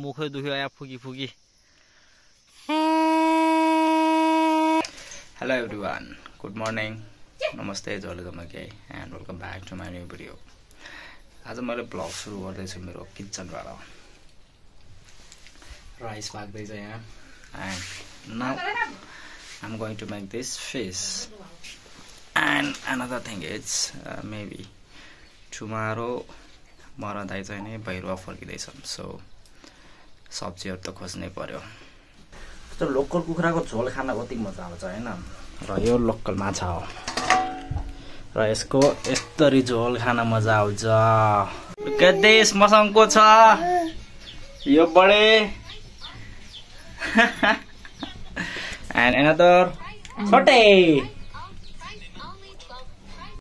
मुखै दुख्यो या फुकी फुकी Hello everyone, good morning, namaste जलेजमके and welcome back to my new video. आज मैले ब्लग सुरु गर्दैछु मेरो किचनबाट. राइस पाक्दैछ यहाँ and now I'm going to make this fish. And another thing is maybe tomorrow मरा दाइ चाहिँ नि भैरवा फर्किदैछन्. So सब्जीहरु त खोज्नै पर्यो. तो लोकल कुखुराको झोल खान कति मजा आउँछ हैन र यो लोकल माछा हो र यसको यस्तरी झोल खान मजा आउँछ. कदेश मसँगको छ यो बडे and another छोटे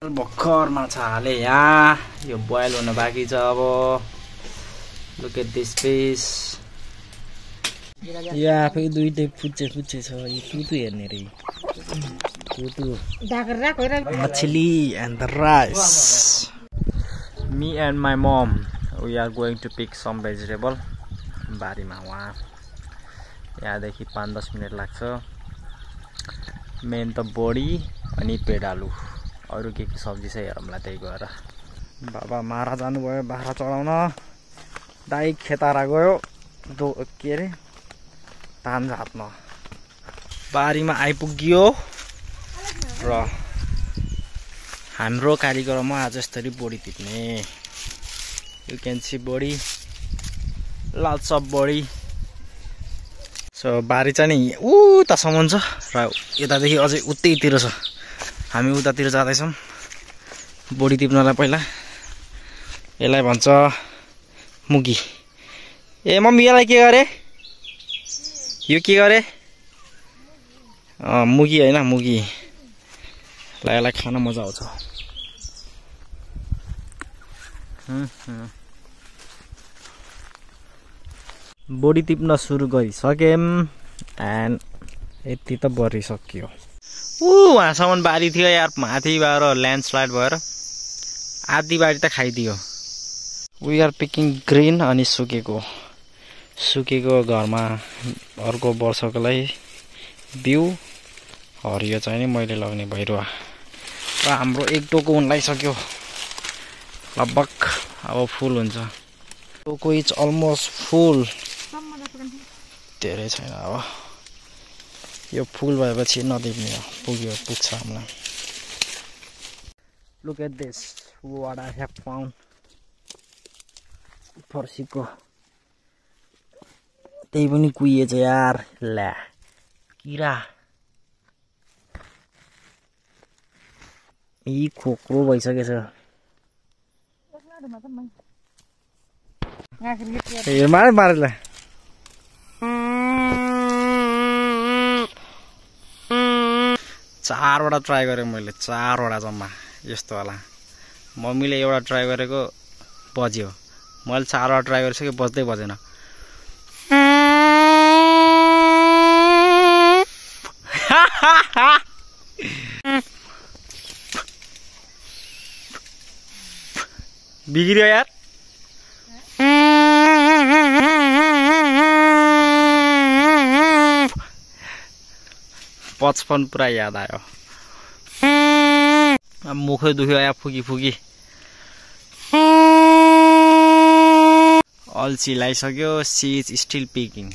भक्कर माछा हाले यहाँ यो बोइल हुन बाँकी छ. अब look at this fish. यो आफै दुईटै फुच्चे छ. यो तुतु हेर्ने रे तुतु मछली and the rice. Me and my mom we are going to pick some vegetable. बारीमा वहाँ यहाँदेखि 5-10 मिनेट लाग्छ. मेन त बोडी अनि पेडालु अरु के सब्जी छ हेरौँला त्यही गएर. बाबा मारा जानुभयो बाख्रा चढाउन. दाइ खेतारा गयो के रे धान झाप्न. बारीमा आइपुग्यो र हाम्रो कारिगरमा आज यसरी बोडी टिप्ने. यु क्यान सी बोडी lots of बोडी. सो बारी चाहिँ नि उतासम्म छ र यतादेखि अझै उतैतिर छ. हामी उतातिर जाँदैछौँ बोडी टिप्नलाई. पहिला यसलाई भन्छ मुगी. ए मम्मी यसलाई के गरे यो के गरे मुगी हैन मुगी. यसलाई खान मजा आउँछ. बोडी टिप्न सुरु गरिसकेम एन्ड यति त बरिसक्यो. वहाँसम्म बारी थियो यार. माथिबाट ल्यान्डस्लाइड भएर आधी बारी त खाइदियो. वी आर पिकिङ ग्रिन अनि सुकेको घरमा अर्को वर्षको लागि बिउ. हरियो चाहिँ नि मैले लगाउने भैरवा. र हाम्रो एक टोको हुन लागिसक्यो लगभग. अब फुल हुन्छ. टोको इज अलमोस्ट फुल. धेरै छैन. अब यो फुल भएपछि नदेख्ने हो. पुग्छ हामीलाई. Look at this what I have found. फर्सीको त्यही पनि कुहिएछ यार. ल्या किरा यी खोक्रो भइसकेछ. मारेला 4वटा ट्राई गरेँ मैले. 4वटा जम्मा यस्तो होला. मम्मीले एउटा ट्राई गरेको बज्यो. मैले 4वटा ट्राई गरिसकेँ बज्दै बजेन. बिग्रियो यार. बचपन पुरा याद आयो. मुखै दुख्यो या फुकी फुकी. अल्छी लागिसक्यो. She is still picking.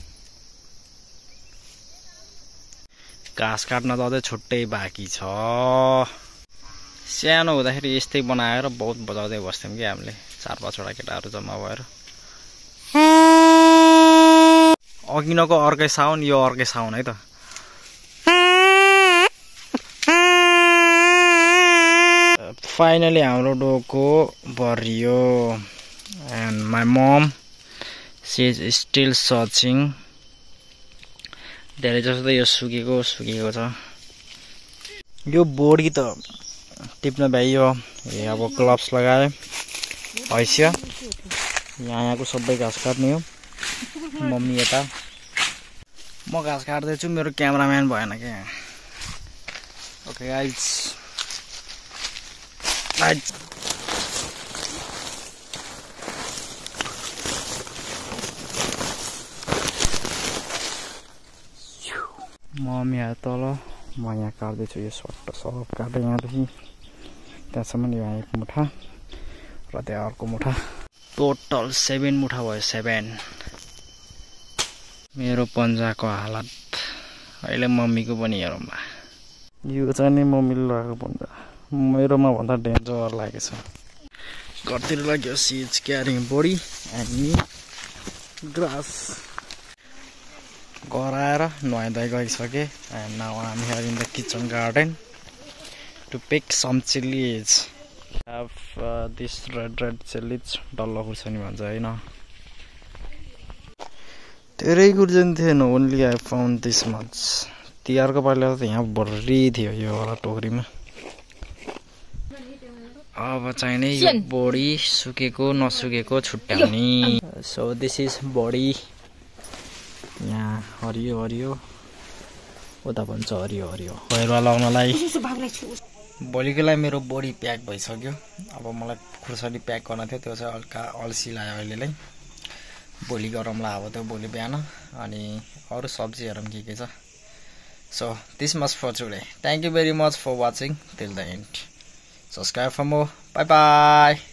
घाँस काट्न त अझै छुट्टै बाँकी छ. सानो हुँदाखेरि यस्तै बनाएर बहुत बजाउँदै बस्थ्यौँ कि हामीले 4-5वटा केटाहरू जम्मा भएर. अघिनको अर्कै साउन यो अर्कै साउन है त. फाइनली हाम्रो डोको बरियो. And my mom she is still searching. धेरै जस्तो त यो सुकेको छ. यो बोडी त टिप्न भ्याइयो. अब ग्लोभ्स लगाए हैसियो. यहाँको सबै घाँस काट्ने हो. मम्मी यता म घाँस काट्दैछु. मेरो क्यामेराम्यान भएन क्या. ओके गाइज मम्मी यहाँ तल म यहाँ काट्दैछु यो सट्ट सब काट्दै यहाँदेखि त्यहाँसम्म यो एक मुठा र त्यहाँ अर्को मुठा टोटल 7 मुठा भयो 7 मेरो पन्जाको हालत अहिले मम्मीको पनि हेरौँला यो चाहिँ नि मम्मीले लगाएको पन्जा मेरोमा भन्दा डेन्जर लागेछ घरतिर लाग्यो सिज क्यारिङ बडी एन्ड ग्रास घर आएर नुहाइधुवाइ गरिसकेँ and now I am here in the kitchen garden to pick some chillies have this red chilies डल्लो खुर्सानी भन्छ हैन धेरै गुर्जन थिएन only I found this much तिहारको पालिला त यहाँ भर्री थियो यो वाला टोकरीमा अब चाहिँ नि यो बडी सुकेको नसुकेको छुट्याउने सो दिस इज बडी यहाँ हरियो हरियो उता भन्छ हरियो हरियो भैरवा लाउनलाई भोलिको लागि मेरो बडी प्याक भइसक्यो अब मलाई खुर्सानी प्याक गर्न थियो त्यो चाहिँ हल्का अल्छी लाग्यो अहिलेलाई भोलि गरौँला अब त्यो भोलि बिहान अनि अरू सब्जीहरू पनि के छ so this much for today thank you very much for watching till the end subscribe for more bye by